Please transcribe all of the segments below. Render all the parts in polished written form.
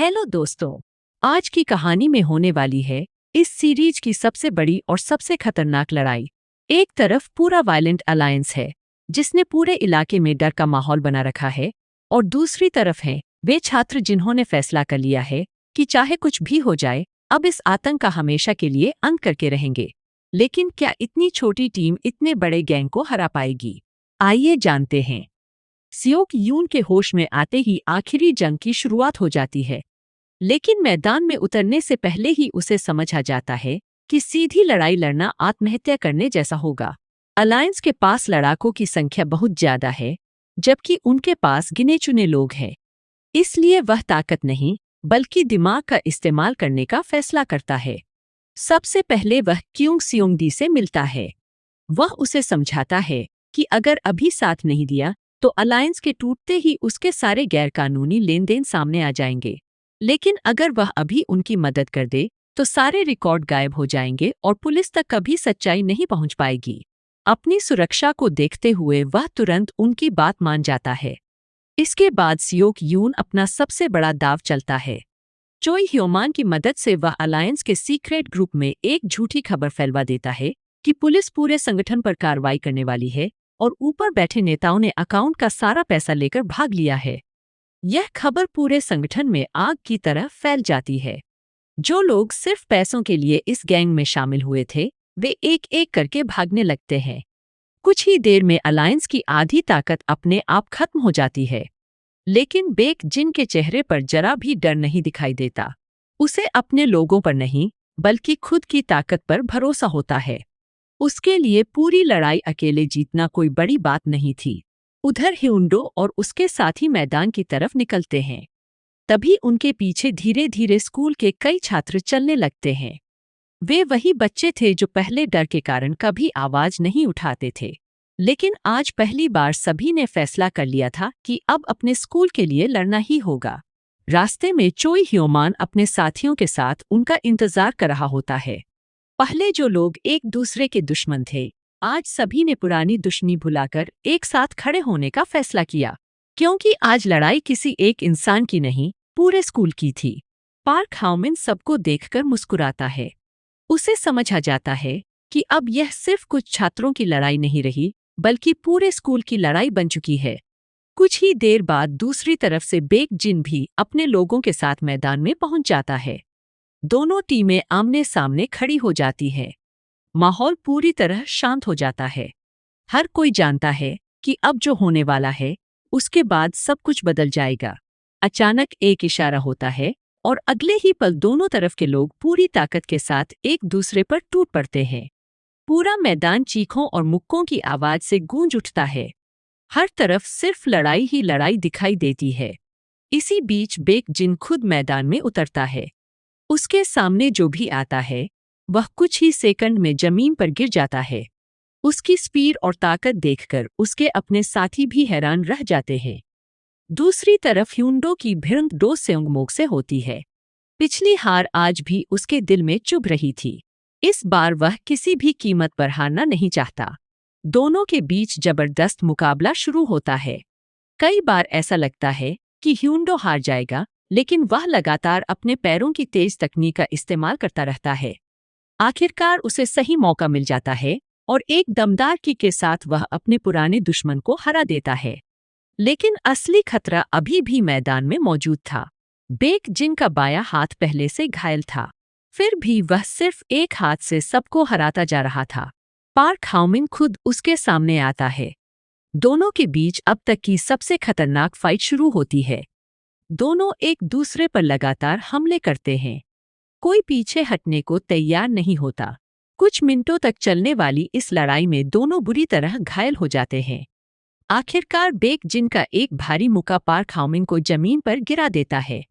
Hello दोस्तों। आज की कहानी में होने वाली है इस सीरीज की सबसे बड़ी और सबसे खतरनाक लड़ाई। एक तरफ पूरा वायलेंट अलायंस है जिसने पूरे इलाके में डर का माहौल बना रखा है, और दूसरी तरफ हैं वे छात्र जिन्होंने फैसला कर लिया है कि चाहे कुछ भी हो जाए, अब इस आतंक का हमेशा के लिए अंत करके रहेंगे। लेकिन क्या इतनी छोटी टीम इतने बड़े गैंग को हरा पाएगी? आइए जानते हैं। सियोक यून के होश में आते ही आखिरी जंग की शुरुआत हो जाती है, लेकिन मैदान में उतरने से पहले ही उसे समझ आ जाता है कि सीधी लड़ाई लड़ना आत्महत्या करने जैसा होगा। अलायंस के पास लड़ाकों की संख्या बहुत ज्यादा है, जबकि उनके पास गिने चुने लोग हैं। इसलिए वह ताकत नहीं बल्कि दिमाग का इस्तेमाल करने का फैसला करता है। सबसे पहले वह क्यूंग सियोंगदी से मिलता है। वह उसे समझाता है कि अगर अभी साथ नहीं दिया तो अलायंस के टूटते ही उसके सारे गैरकानूनी लेन देन सामने आ जाएंगे। लेकिन अगर वह अभी उनकी मदद कर दे तो सारे रिकॉर्ड गायब हो जाएंगे और पुलिस तक कभी सच्चाई नहीं पहुंच पाएगी। अपनी सुरक्षा को देखते हुए वह तुरंत उनकी बात मान जाता है। इसके बाद सियोक यून अपना सबसे बड़ा दाव चलता है। चोई ह्योमान की मदद से वह अलायंस के सीक्रेट ग्रुप में एक झूठी खबर फैलवा देता है कि पुलिस पूरे संगठन पर कार्रवाई करने वाली है और ऊपर बैठे नेताओं ने अकाउंट का सारा पैसा लेकर भाग लिया है। यह खबर पूरे संगठन में आग की तरह फैल जाती है। जो लोग सिर्फ पैसों के लिए इस गैंग में शामिल हुए थे, वे एक एक करके भागने लगते हैं। कुछ ही देर में अलायंस की आधी ताकत अपने आप खत्म हो जाती है। लेकिन बेक जिन के चेहरे पर जरा भी डर नहीं दिखाई देता। उसे अपने लोगों पर नहीं बल्कि खुद की ताकत पर भरोसा होता है। उसके लिए पूरी लड़ाई अकेले जीतना कोई बड़ी बात नहीं थी। उधर ह्युंडो और उसके साथी मैदान की तरफ निकलते हैं। तभी उनके पीछे धीरे धीरे स्कूल के कई छात्र चलने लगते हैं। वे वही बच्चे थे जो पहले डर के कारण कभी आवाज नहीं उठाते थे, लेकिन आज पहली बार सभी ने फैसला कर लिया था कि अब अपने स्कूल के लिए लड़ना ही होगा। रास्ते में चोई ह्योमान अपने साथियों के साथ उनका इंतजार कर रहा होता है। पहले जो लोग एक दूसरे के दुश्मन थे, आज सभी ने पुरानी दुश्मनी भुलाकर एक साथ खड़े होने का फैसला किया, क्योंकि आज लड़ाई किसी एक इंसान की नहीं, पूरे स्कूल की थी। पार्क हाउमिन सबको देखकर मुस्कुराता है। उसे समझ आ जाता है कि अब यह सिर्फ कुछ छात्रों की लड़ाई नहीं रही, बल्कि पूरे स्कूल की लड़ाई बन चुकी है। कुछ ही देर बाद दूसरी तरफ से बेक जिन भी अपने लोगों के साथ मैदान में पहुंच जाता है। दोनों टीमें आमने सामने खड़ी हो जाती है। माहौल पूरी तरह शांत हो जाता है। हर कोई जानता है कि अब जो होने वाला है उसके बाद सब कुछ बदल जाएगा। अचानक एक इशारा होता है और अगले ही पल दोनों तरफ के लोग पूरी ताकत के साथ एक दूसरे पर टूट पड़ते हैं। पूरा मैदान चीखों और मुक्कों की आवाज से गूंज उठता है। हर तरफ सिर्फ लड़ाई ही लड़ाई दिखाई देती है। इसी बीच बेक जिन खुद मैदान में उतरता है। उसके सामने जो भी आता है वह कुछ ही सेकंड में जमीन पर गिर जाता है। उसकी स्पीड और ताकत देखकर उसके अपने साथी भी हैरान रह जाते हैं। दूसरी तरफ ह्युंडो की भिड़ंत डो सेओंगमोक से होती है। पिछली हार आज भी उसके दिल में चुभ रही थी। इस बार वह किसी भी कीमत पर हारना नहीं चाहता। दोनों के बीच जबरदस्त मुकाबला शुरू होता है। कई बार ऐसा लगता है कि ह्युंडो हार जाएगा, लेकिन वह लगातार अपने पैरों की तेज तकनीक का इस्तेमाल करता रहता है। आखिरकार उसे सही मौका मिल जाता है और एक दमदार किक के साथ वह अपने पुराने दुश्मन को हरा देता है। लेकिन असली खतरा अभी भी मैदान में मौजूद था। बेक जिन का बायां हाथ पहले से घायल था, फिर भी वह सिर्फ एक हाथ से सबको हराता जा रहा था। पार्क हाउमिन खुद उसके सामने आता है। दोनों के बीच अब तक की सबसे खतरनाक फाइट शुरू होती है। दोनों एक दूसरे पर लगातार हमले करते हैं। कोई पीछे हटने को तैयार नहीं होता। कुछ मिनटों तक चलने वाली इस लड़ाई में दोनों बुरी तरह घायल हो जाते हैं। आखिरकार बेक जिन का एक भारी मुक्का पार्क हाउमिन को जमीन पर गिरा देता है।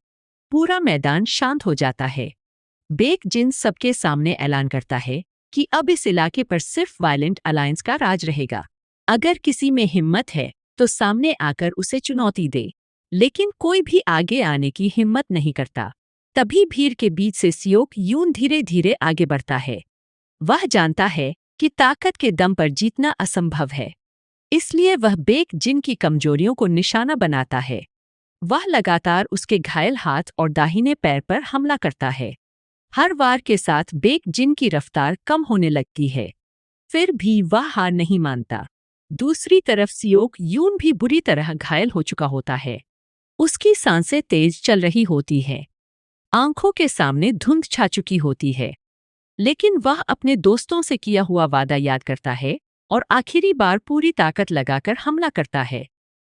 पूरा मैदान शांत हो जाता है। बेक जिन सबके सामने ऐलान करता है कि अब इस इलाके पर सिर्फ वायलेंट अलायंस का राज रहेगा। अगर किसी में हिम्मत है तो सामने आकर उसे चुनौती दे। लेकिन कोई भी आगे आने की हिम्मत नहीं करता। तभी भीड़ के बीच से सियोक यून धीरे धीरे आगे बढ़ता है। वह जानता है कि ताकत के दम पर जीतना असंभव है, इसलिए वह बेक जिन की कमजोरियों को निशाना बनाता है। वह लगातार उसके घायल हाथ और दाहिने पैर पर हमला करता है। हर वार के साथ बेक जिन की रफ्तार कम होने लगती है, फिर भी वह हार नहीं मानता। दूसरी तरफ सियोक यून भी बुरी तरह घायल हो चुका होता है। उसकी सांसें तेज चल रही होती हैं, आंखों के सामने धुंध छा चुकी होती है, लेकिन वह अपने दोस्तों से किया हुआ वादा याद करता है और आखिरी बार पूरी ताकत लगाकर हमला करता है।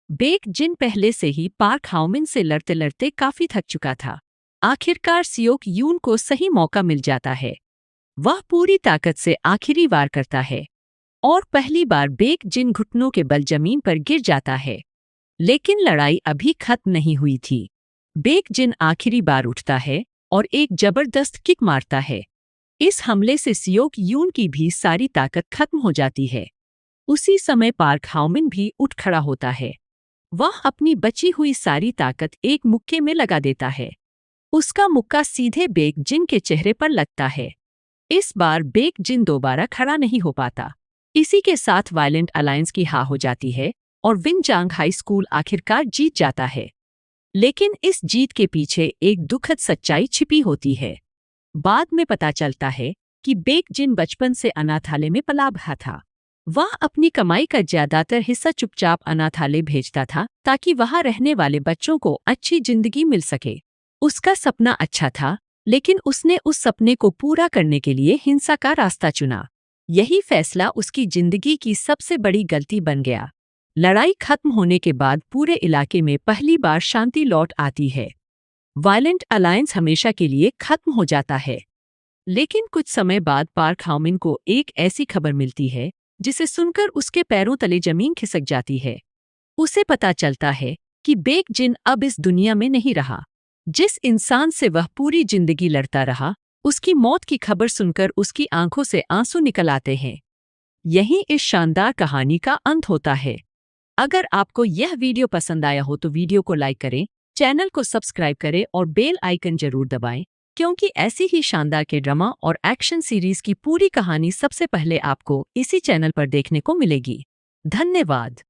बेक जिन पहले से ही पार्क हाउमिन से लड़ते लड़ते काफी थक चुका था। आखिरकार सियोक यून को सही मौका मिल जाता है। वह पूरी ताकत से आखिरी वार करता है और पहली बार बेक जिन घुटनों के बल जमीन पर गिर जाता है। लेकिन लड़ाई अभी खत्म नहीं हुई थी। बेक जिन आखिरी बार उठता है और एक जबरदस्त किक मारता है। इस हमले से सियोक यून की भी सारी ताकत खत्म हो जाती है। उसी समय पार्क हाउमिन भी उठ खड़ा होता है। वह अपनी बची हुई सारी ताकत एक मुक्के में लगा देता है। उसका मुक्का सीधे बेक जिन के चेहरे पर लगता है। इस बार बेक जिन दोबारा खड़ा नहीं हो पाता। इसी के साथ वायलेंट अलायंस की हार हो जाती है और विनजांग हाई स्कूल आखिरकार जीत जाता है। लेकिन इस जीत के पीछे एक दुखद सच्चाई छिपी होती है। बाद में पता चलता है कि बेक जिन बचपन से अनाथालय में पला बड़ा था। वह अपनी कमाई का ज्यादातर हिस्सा चुपचाप अनाथालय भेजता था ताकि वहां रहने वाले बच्चों को अच्छी जिंदगी मिल सके। उसका सपना अच्छा था, लेकिन उसने उस सपने को पूरा करने के लिए हिंसा का रास्ता चुना। यही फैसला उसकी जिंदगी की सबसे बड़ी गलती बन गया। लड़ाई खत्म होने के बाद पूरे इलाके में पहली बार शांति लौट आती है। वायलेंट अलायंस हमेशा के लिए खत्म हो जाता है। लेकिन कुछ समय बाद पार्क हाउमिन को एक ऐसी खबर मिलती है जिसे सुनकर उसके पैरों तले जमीन खिसक जाती है। उसे पता चलता है कि बेक जिन अब इस दुनिया में नहीं रहा। जिस इंसान से वह पूरी जिंदगी लड़ता रहा, उसकी मौत की खबर सुनकर उसकी आंखों से आंसू निकल आते हैं। यही इस शानदार कहानी का अंत होता है। अगर आपको यह वीडियो पसंद आया हो तो वीडियो को लाइक करें, चैनल को सब्सक्राइब करें और बेल आइकन जरूर दबाएं, क्योंकि ऐसी ही शानदार के ड्रामा और एक्शन सीरीज की पूरी कहानी सबसे पहले आपको इसी चैनल पर देखने को मिलेगी। धन्यवाद।